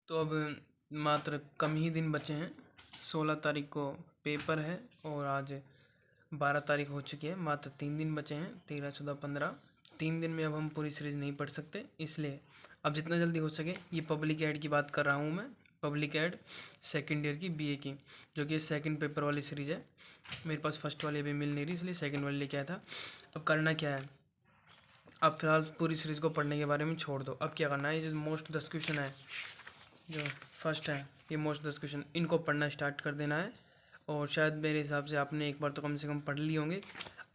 तो अब मात्र कम ही दिन बचे हैं। 16 तारीख को पेपर है और आज 12 तारीख हो चुकी है। मात्र 3 दिन बचे हैं, 13, 14, 15। 3 दिन में अब हम पूरी सीरीज़ नहीं पढ़ सकते, इसलिए अब जितना जल्दी हो सके ये पब्लिक एड की बात कर रहा हूँ मैं। पब्लिक एड सेकेंड ईयर की बीए की, जो कि सेकंड पेपर वाली सीरीज़ है। मेरे पास फर्स्ट वाली अभी मिल नहीं रही, इसलिए सेकंड वाली लेके आया था। अब करना क्या है, अब फिलहाल पूरी सीरीज़ को पढ़ने के बारे में छोड़ दो। अब क्या करना है, ये जो मोस्ट 10 क्वेश्चन है, जो फर्स्ट है ये मोस्ट 10 क्वेश्चन, इनको पढ़ना स्टार्ट कर देना है। और शायद मेरे हिसाब से आपने एक बार तो कम से कम पढ़ लिए होंगे।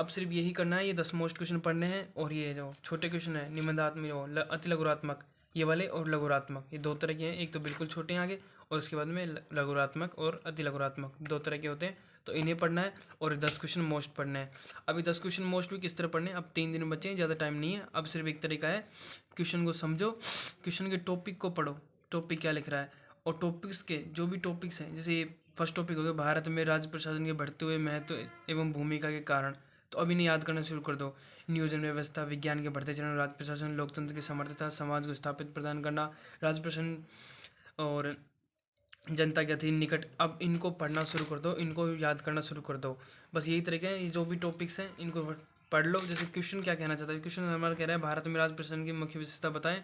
अब सिर्फ यही करना है, ये 10 मोस्ट क्वेश्चन पढ़ने हैं। और ये जो छोटे क्वेश्चन है निबंधात्मक, अति लघुरात्मक ये वाले, और लघुरात्मक, ये 2 तरह के हैं। एक तो बिल्कुल छोटे हैं आगे, और उसके बाद में लघुरात्मक और अति लघुरात्मक 2 तरह के होते हैं। तो इन्हें पढ़ना है और 10 क्वेश्चन मोस्ट पढ़ने हैं। अभी 10 क्वेश्चन मोस्ट भी किस तरह पढ़ने हैं, अब 3 दिन बचे हैं, ज़्यादा टाइम नहीं है। अब सिर्फ एक तरीका है, क्वेश्चन को समझो, क्वेश्चन के टॉपिक को पढ़ो, टॉपिक क्या लिख रहा है, और टॉपिक्स के जो भी टॉपिक्स हैं, जैसे ये फर्स्ट टॉपिक हो गया भारत में राज्य प्रशासन के बढ़ते हुए महत्व एवं भूमिका के कारण, तो अभी नहीं याद करना शुरू कर दो। नियोजन व्यवस्था, विज्ञान के बढ़ते चरण, राज्य प्रशासन, लोकतंत्र की समर्थता, समाज को स्थापित प्रदान करना, राज्य प्रशासन और जनता के अधीन निकट। अब इनको पढ़ना शुरू कर दो, इनको याद करना शुरू कर दो। बस यही तरीके हैं, ये जो भी टॉपिक्स हैं इनको पढ़ लो। जैसे क्वेश्चन क्या कहना चाहता है, क्वेश्चन हमारा कह रहा है भारत में राज्य प्रशासन की मुख्य विशेषता बताएं।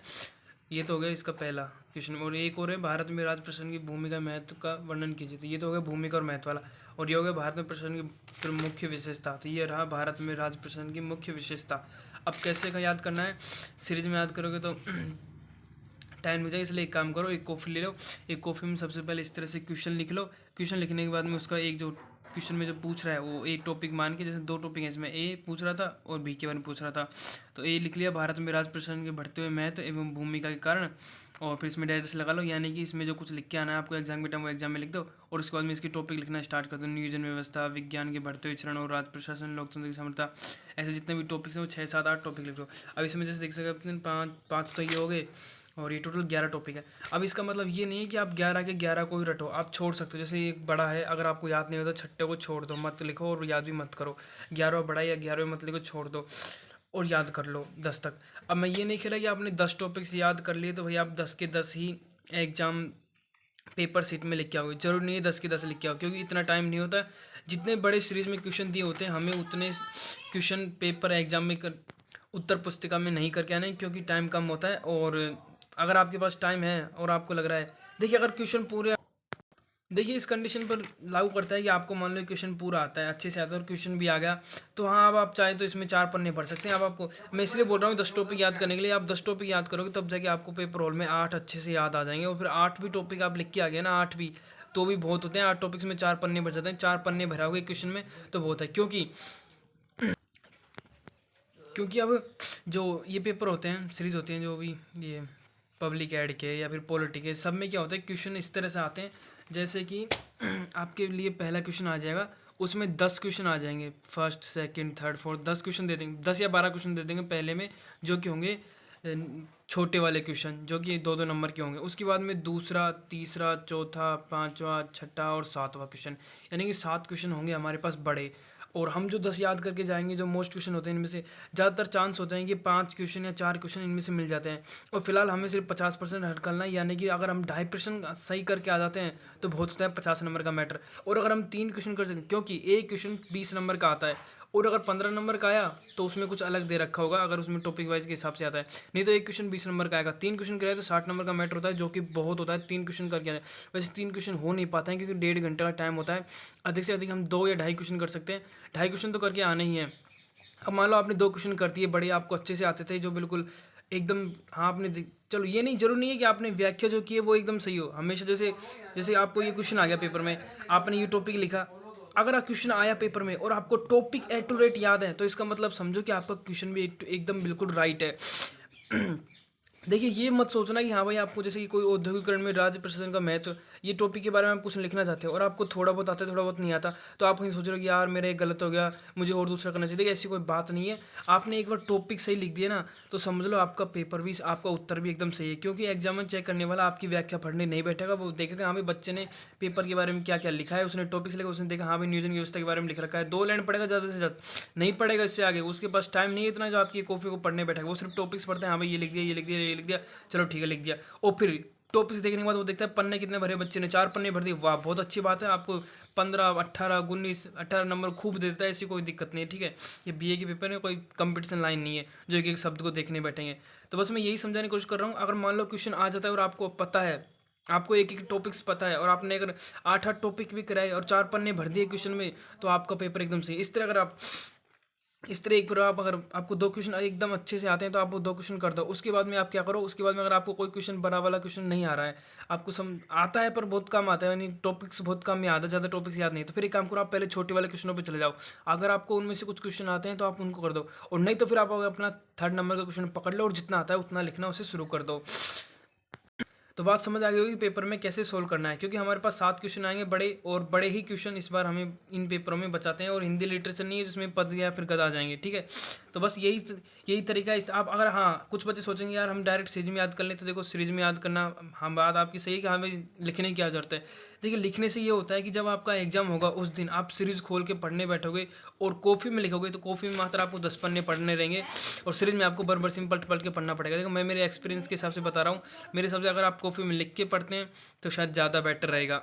ये तो हो गया इसका पहला क्वेश्चन। और एक और है भारत में राज्य प्रशासन की भूमिका महत्व का वर्णन कीजिए। तो ये तो हो गया भूमिका और महत्व वाला। और ये हो गया भारत में प्रशासन की मुख्य विशेषता। तो ये रहा भारत में राज्य प्रशासन की मुख्य विशेषता। अब कैसे का याद करना है, सीरीज में याद करोगे तो टाइम लग जाएगा, इसलिए एक काम करो, एक कॉफ़ी ले लो। एक कॉफ़ी में सबसे पहले इस तरह से क्वेश्चन लिख लो। क्वेश्चन लिखने के बाद में उसका एक जो क्वेश्चन में जो पूछ रहा है वो एक टॉपिक मान के, जैसे 2 टॉपिक हैं, इसमें ए पूछ रहा था और बी के बारे में पूछ रहा था। तो ए लिख लिया, भारत में राज्य प्रशासन के बढ़ते हुए महत्व एवं भूमिका के कारण, और फिर इसमें डायरेक्ट लगा लो। यानी कि इसमें जो कुछ लिख के आना है आपको एग्जाम के टाइम, वो एग्जाम में लिख दो। और उसके बाद में इसकी टॉपिक लिखना स्टार्ट कर दो। नियोजन व्यवस्था, विज्ञान के बढ़ते हुए चरण और राज्य प्रशासन, लोकतंत्र की समर्थता, ऐसे जितने भी टॉपिक्स हैं वो 6, 7, 8 टॉपिक लिख दो। अब इसमें जैसे देख सकते हैं 5 तो ये हो गए, और ये टोटल 11 टॉपिक है। अब इसका मतलब ये नहीं है कि आप 11 के 11 को ही रटो, आप छोड़ सकते हो। जैसे एक बड़ा है, अगर आपको याद नहीं होता, छठे को छोड़ दो, मत लिखो और याद भी मत करो। 11 बड़ा या 11 मत लिखो, छोड़ दो और याद कर लो 10 तक। अब मैं ये नहीं खेला कि आपने 10 टॉपिक्स याद कर लिए तो भाई आप 10 के 10 ही एग्जाम पेपर सीट में लिख के आओगे। जरूर नहीं है 10 के 10 लिख के आओ, क्योंकि इतना टाइम नहीं होता। जितने बड़े सीरीज में क्वेश्चन दिए होते हैं, हमें उतने क्वेश्चन पेपर एग्जाम में उत्तर पुस्तिका में नहीं करके आना है, क्योंकि टाइम कम होता है। और अगर आपके पास टाइम है और आपको लग रहा है, देखिए अगर क्वेश्चन पूरे, देखिए इस कंडीशन पर लागू करता है कि आपको मान लो क्वेश्चन पूरा आता है, अच्छे से आता है और क्वेश्चन भी आ गया, तो हाँ अब आप चाहें तो इसमें 4 पन्ने भर सकते हैं। अब आपको मैं इसलिए बोल रहा हूँ 10 टॉपिक याद करने के लिए। आप 10 टॉपिक याद करोगे तब जाके आपको पेपर हॉल में 8 अच्छे से याद आ जाएंगे। और फिर 8 भी टॉपिक आप लिख के आ गए ना, 8 भी तो भी बहुत होते हैं। 8 टॉपिक्स में 4 पन्ने भर जाते हैं। 4 पन्ने भराओगे क्वेश्चन में तो बहुत है, क्योंकि अब जो ये पेपर होते हैं, सीरीज होती हैं, जो भी ये पब्लिक एड के या फिर पॉलिटी के, सब में क्या होता है, क्वेश्चन इस तरह से आते हैं जैसे कि आपके लिए पहला क्वेश्चन आ जाएगा, उसमें 10 क्वेश्चन आ जाएंगे, first second third fourth 10 question दे देंगे, 10 या 12 क्वेश्चन दे देंगे पहले में, जो कि होंगे छोटे वाले क्वेश्चन, जो कि 2-2 नंबर के होंगे। उसके बाद में दूसरा, तीसरा, चौथा, पाँचवा, छठा और 7वां क्वेश्चन, यानी कि 7 क्वेश्चन होंगे हमारे पास बड़े। और हम जो 10 याद करके जाएंगे, जो मोस्ट क्वेश्चन होते हैं, इनमें से ज़्यादातर चांस होते हैं कि 5 क्वेश्चन या 4 क्वेश्चन इनमें से मिल जाते हैं। और फिलहाल हमें सिर्फ 50% हट करना है, यानी कि अगर हम 2.5% सही करके आ जाते हैं तो बहुत होता है 50 नंबर का मैटर। और अगर हम 3 क्वेश्चन कर सकते हैं, क्योंकि एक क्वेश्चन 20 नंबर का आता है, और अगर 15 नंबर का आया तो उसमें कुछ अलग दे रखा होगा, अगर उसमें टॉपिक वाइज के हिसाब से आता है। नहीं तो एक क्वेश्चन 20 नंबर का आएगा। 3 क्वेश्चन कराए तो 60 नंबर का मैटर होता है, जो कि बहुत होता है। 3 क्वेश्चन करके आए, वैसे 3 क्वेश्चन हो नहीं पाते हैं, क्योंकि 1.5 घंटे का टाइम होता है। अधिक से अधिक हम 2 या 2.5 क्वेश्चन कर सकते हैं। 2.5 क्वेश्चन तो करके आने ही है। अब मान लो आपने 2 क्वेश्चन कर दिए बड़े, आपको अच्छे से आते थे, जो बिल्कुल एकदम, हाँ आपने चलो, ये नहीं जरूर नहीं है कि आपने व्याख्या जो की है वो एकदम सही हो हमेशा। जैसे जैसे आपको ये क्वेश्चन आ गया पेपर में, आपने ये टॉपिक लिखा, अगर आप क्वेश्चन आया पेपर में और आपको टॉपिक एक्यूरेट याद है, तो इसका मतलब समझो कि आपका क्वेश्चन भी एकदम बिल्कुल राइट है। देखिए ये मत सोचना कि हाँ भाई आपको जैसे कि कोई औद्योगिकरण में राज्य प्रशासन का महत्व, ये टॉपिक के बारे में आप कुछ लिखना चाहते हो और आपको थोड़ा बहुत आता है, थोड़ा बहुत नहीं आता, तो आप कहीं सोच रहे हो कि यार मेरा एक गलत हो गया, मुझे और दूसरा करना चाहिए। देखिए ऐसी कोई बात नहीं है। आपने एक बार टॉपिक सही लिख दिया ना, तो समझ लो आपका पेपर भी, आपका उत्तर भी एकदम सही है। क्योंकि एग्जाम चेक करने वाला आपकी व्याख्या पढ़ने नहीं बैठेगा, वो देखेगा हाँ भाई बच्चे ने पेपर के बारे में क्या क्या लिखा है, उसने टॉपिक से लेकर उसने देखा हाँ भाई नियोजन व्यवस्था के बारे में लिख रखा है, 2 लाइन पढ़ेगा ज़्यादा से ज़्यादा, नहीं पढ़ेगा इससे आगे। उसके पास टाइम नहीं है इतना जो आपकी कॉपी को पढ़ने बैठेगा, वो सिर्फ टॉपिक्स पढ़ते हैं, हाँ भाई ये लिख दिया, ये लिख दिया, ये लिख दिया, चलो ठीक है लिख दिया। और फिर टॉपिक्स देखने के बाद वो देखता है पन्ने कितने भरे बच्चे ने, 4 पन्ने भर दिए, वाह बहुत अच्छी बात है, आपको 15 18 19 18 नंबर खूब देता है, ऐसी कोई दिक्कत नहीं है, ठीक है। ये बीए के पेपर में कोई कंपटीशन लाइन नहीं है जो एक एक शब्द को देखने बैठेंगे। तो बस मैं यही समझाने की कोशिश कर रहा हूँ, अगर मान लो क्वेश्चन आ जाता है और आपको पता है, आपको एक एक टॉपिक्स पता है और आपने अगर 8 टॉपिक भी कराए और 4 पन्ने भर दिए क्वेश्चन में, तो आपका पेपर एकदम सही। इस तरह अगर आप इस तरह एक बार आप अगर आपको 2 क्वेश्चन एकदम अच्छे से आते हैं तो आप वो 2 क्वेश्चन कर दो। उसके बाद में आप क्या करो, उसके बाद में अगर आपको कोई क्वेश्चन बड़ा वाला क्वेश्चन नहीं आ रहा है, आपको आता है पर बहुत कम आता है, यानी टॉपिक्स बहुत कम याद है, ज़्यादा टॉपिक्स याद नहीं, तो फिर एक काम करो, आप पहले छोटे वाले क्वेश्चनों पे चले जाओ। अगर आपको उनमें से कुछ क्वेश्चन आते हैं तो आप उनको कर दो, और नहीं तो फिर आप अपना 3rd नंबर का क्वेश्चन पकड़ लो और जितना आता है उतना लिखना उसे शुरू कर दो। तो बात समझ आ गई होगी पेपर में कैसे सोल्व करना है, क्योंकि हमारे पास 7 क्वेश्चन आएंगे बड़े, और बड़े ही क्वेश्चन इस बार हमें इन पेपरों में बचाते हैं, और हिंदी लिटरेचर नहीं है जिसमें पद या फिर गद आ जाएंगे, ठीक है। तो बस यही तरीका है। आप अगर, हाँ कुछ बच्चे सोचेंगे यार हम डायरेक्ट सीरीज में याद कर लें, तो देखो सीरीज में याद करना, हाँ बात आपकी सही है कि हमें लिखने की क्या जरूरत है। देखिए लिखने से ये होता है कि जब आपका एग्जाम होगा उस दिन आप सीरीज खोल के पढ़ने बैठोगे और कॉपी में लिखोगे, तो कॉपी में मात्र आपको 10 पन्ने पढ़ने रहेंगे, और सीरीज में आपको बार सिंपल पढ़ के पढ़ना पड़ेगा। देखो मैं मेरे एक्सपीरियंस के हिसाब से बता रहा हूँ, मेरे हिसाब से अगर आप कॉपी में लिख के पढ़ते हैं तो शायद ज़्यादा बेटर रहेगा।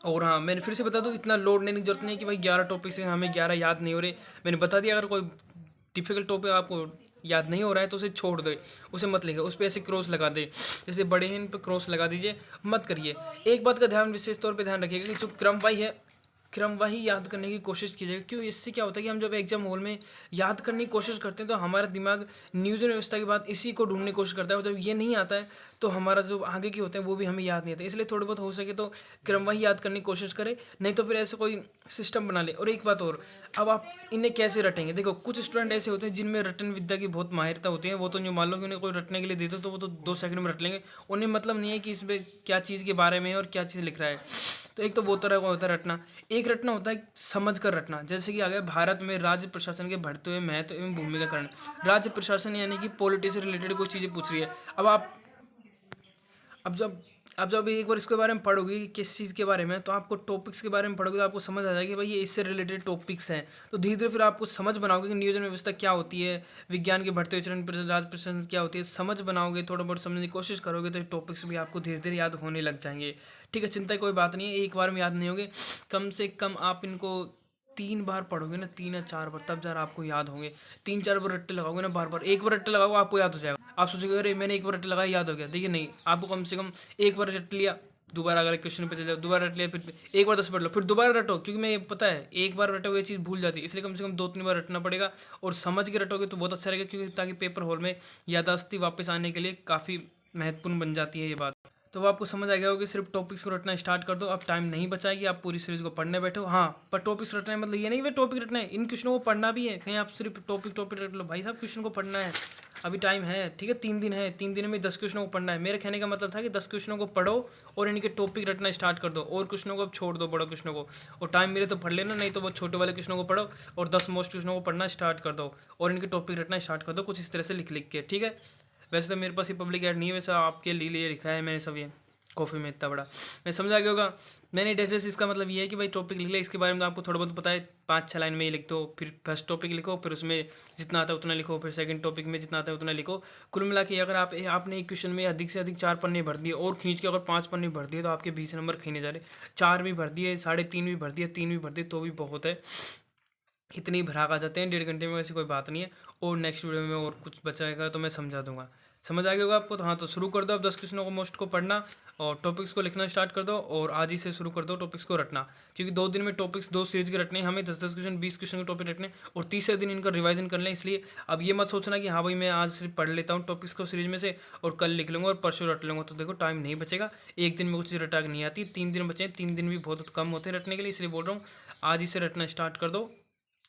और हाँ मैंने फिर से बता दूँ, इतना लोड लेने की जरूरत नहीं है कि भाई 11 टॉपिक से हमें 11 याद नहीं हो रहे। मैंने बता दिया, अगर कोई डिफिकल्ट टॉपिक आपको याद नहीं हो रहा है तो उसे छोड़ दे, उसे मत लिखे, उस पर ऐसे क्रॉस लगा दे, जैसे बड़े हैं इन पर क्रॉस लगा दीजिए, मत करिए। एक बात का ध्यान विशेष तौर पे ध्यान रखिएगा कि जो क्रमवाही है, क्रमवाही याद करने की कोशिश कीजिएगा। क्यों, इससे क्या होता है कि हम जब एग्जाम हॉल में याद करने की कोशिश करते हैं तो हमारा दिमाग नियोजन व्यवस्था के बाद इसी को ढूंढने की कोशिश करता है, और जब ये नहीं आता है तो हमारा जो आगे के होते हैं वो भी हमें याद नहीं आता। इसलिए थोड़ा बहुत हो सके तो क्रमवाही याद करने की कोशिश करें, नहीं तो फिर ऐसे कोई सिस्टम बना ले। और एक बात और, अब आप इन्हें कैसे रटेंगे, देखो कुछ स्टूडेंट ऐसे होते हैं जिनमें रटन विद्या की बहुत माहिरता होती है, वो तो जो मान लो कि उन्हें कोई रटने के लिए दे दो तो वो तो 2 सेकंड में रट लेंगे, उन्हें मतलब नहीं है कि इसमें क्या चीज़ के बारे में है और क्या चीज़ लिख रहा है। तो एक तो वो तरह का होता है रटना, एक रटना होता है समझ कर रटना। जैसे कि आ गया भारत में राज्य प्रशासन के बढ़ते हुए महत्व एवं भूमिका का कारण। राज्य प्रशासन यानी कि पॉलिटी से रिलेटेड कोई चीज़ें पूछ रही है। अब जब एक बार इसके बारे में पढ़ोगे कि किस चीज़ के बारे में, तो आपको टॉपिक्स के बारे में पढ़ोगे तो आपको समझ आ जाएगी भाई ये इससे रिलेटेड टॉपिक्स हैं। तो धीरे धीरे फिर आपको समझ बनाओगे कि नियोजन व्यवस्था क्या होती है, विज्ञान के बढ़ते हुए चरण पर राज्य प्रशासन क्या होती है, समझ बनाओगे, थोड़ा बहुत समझने की कोशिश करोगे तो टॉपिक्स भी आपको धीरे धीरे याद होने लग जाएंगे। ठीक है, चिंता की कोई बात नहीं है, एक बार में याद नहीं होंगे, कम से कम आप इनको 3 बार पढ़ोगे ना, 3 या 4 बार, तब जरा आपको याद होंगे। 3-4 बार रट्टे लगाओगे ना, बार बार, एक बार रट्टे लगाओगे आपको याद हो जाएगा। आप सोचोगे अरे मैंने एक बार रट्टे लगाया याद हो गया, देखिए नहीं, आपको कम से कम एक बार रट लिया, दोबारा अगर क्वेश्चन पे चले जाओ, दोबारा रट लिया, फिर एक बार 10 पढ़ लो, फिर दोबारा रटो, क्योंकि मैं पता है एक बार रटो ये चीज़ भूल जाती है, इसलिए कम से कम 2-3 बार रटना पड़ेगा। और समझ के रटोगे तो बहुत अच्छा रहेगा, क्योंकि ताकि पेपर हॉल में याददाश्ती वापस आने के लिए काफ़ी महत्वपूर्ण बन जाती है ये बात। तो वो आपको समझ आ गया होगा कि सिर्फ टॉपिक्स को रटना स्टार्ट कर दो, अब टाइम नहीं बचाएगी, आप पूरी सीरीज को पढ़ने बैठो। हाँ पर टॉपिक्स रटना है मतलब ये नहीं वे टॉपिक रटना है, इन क्वेश्चनों को पढ़ना भी है, कहीं आप सिर्फ टॉपिक रट लो, भाई साहब क्वेश्चन को पढ़ना है, अभी टाइम है, ठीक है, 3 दिन है, 3 दिन में 10 क्वेश्चनों को पढ़ना है। मेरे कहने का मतलब था कि 10 क्वेश्चनों को पढ़ो और इनके टॉपिक रटना स्टार्ट कर दो, और क्वेश्चनों को अब छोड़ दो, बड़े क्वेश्चनों को, और टाइम मिले तो पढ़ लेना, नहीं तो वो छोटे वाले क्वेश्चनों को पढ़ो और 10 मोस्ट क्वेश्चनों को पढ़ना स्टार्ट कर दो, और इनके टॉपिक रटना स्टार्ट कर दो कुछ इस तरह से लिख के, ठीक है। वैसे तो मेरे पास ये पब्लिक ऐड नहीं है, वैसे आपके लिए लिखा है मैंने सब ये कॉफ़ी में इतना बड़ा, मैं समझा गया होगा। मैंने डेटेस इसका मतलब ये है कि भाई टॉपिक लिख ले, इसके बारे में तो आपको थोड़ा बहुत पता है, 5-6 लाइन में ही लिख दो, फिर फर्स्ट टॉपिक लिखो, फिर उसमें जितना आता है उतना लिखो, फिर सेकंड टॉपिक में जितना आता है उतना लिखो। कुल मिला के अगर आपने एक क्वेश्चन में अधिक से अधिक 4 पन्ने भर दिए और खींच के अगर 5 पन्ने भर दिए तो आपके 20 नंबर खींचे जा रहे। 4 भी भर दिए, 3.5 भी भर दिए, 3 भी भर दिए तो भी बहुत है, इतनी भराक आ जाते हैं 1.5 घंटे में, वैसे कोई बात नहीं है। और नेक्स्ट वीडियो में और कुछ बचाएगा तो मैं समझा दूंगा, समझ आ गया होगा आपको। तो हाँ, तो शुरू कर दो अब 10 क्वेश्चनों को मोस्ट को पढ़ना और टॉपिक्स को लिखना स्टार्ट कर दो, और आज ही से शुरू कर दो टॉपिक्स को रटना, क्योंकि 2 दिन में टॉपिक्स 2 सीरीज के रटने, हमें 10-10 क्वेश्चन 20 क्वेश्चन के टॉपिक रटने, और तीसरे दिन इनका रिवाइजन कर लें। इसलिए अब ये मत सोचना कि हाँ भाई मैं आज सिर्फ पढ़ लेता हूँ टॉपिक्स को सीरीज में से और कल लिख लूँगा और परसों रट लूँगा, तो देखो टाइम नहीं बचेगा, एक दिन में कुछ चीज़ रटा नहीं आती। 3 दिन बचे, 3 दिन भी बहुत कम होते हैं रटने के लिए, इसलिए बोल रहा हूँ आज ही से रटना स्टार्ट कर दो।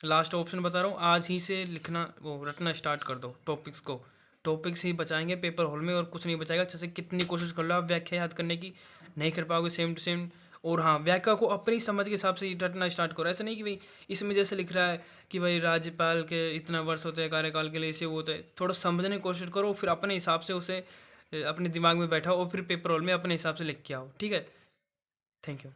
लास्ट ऑप्शन बता रहा हूँ, आज ही से लिखना वो रटना स्टार्ट कर दो टॉपिक्स को, टॉपिक्स ही बचाएंगे पेपर हॉल में और कुछ नहीं बचाएगा। जैसे कितनी कोशिश कर लो आप व्याख्या याद करने की, नहीं कर पाओगे सेम टू सेम। और हाँ, व्याख्या को अपनी समझ के हिसाब से रटना स्टार्ट करो, ऐसा नहीं कि भाई इसमें जैसे लिख रहा है कि भाई राज्यपाल के इतना वर्ष होते हैं कार्यकाल के लिए, इसे वो होता है, थोड़ा समझने की कोशिश करो, फिर अपने हिसाब से उसे अपने दिमाग में बैठाओ और फिर पेपर हॉल में अपने हिसाब से लिख के आओ, ठीक है। Thank you.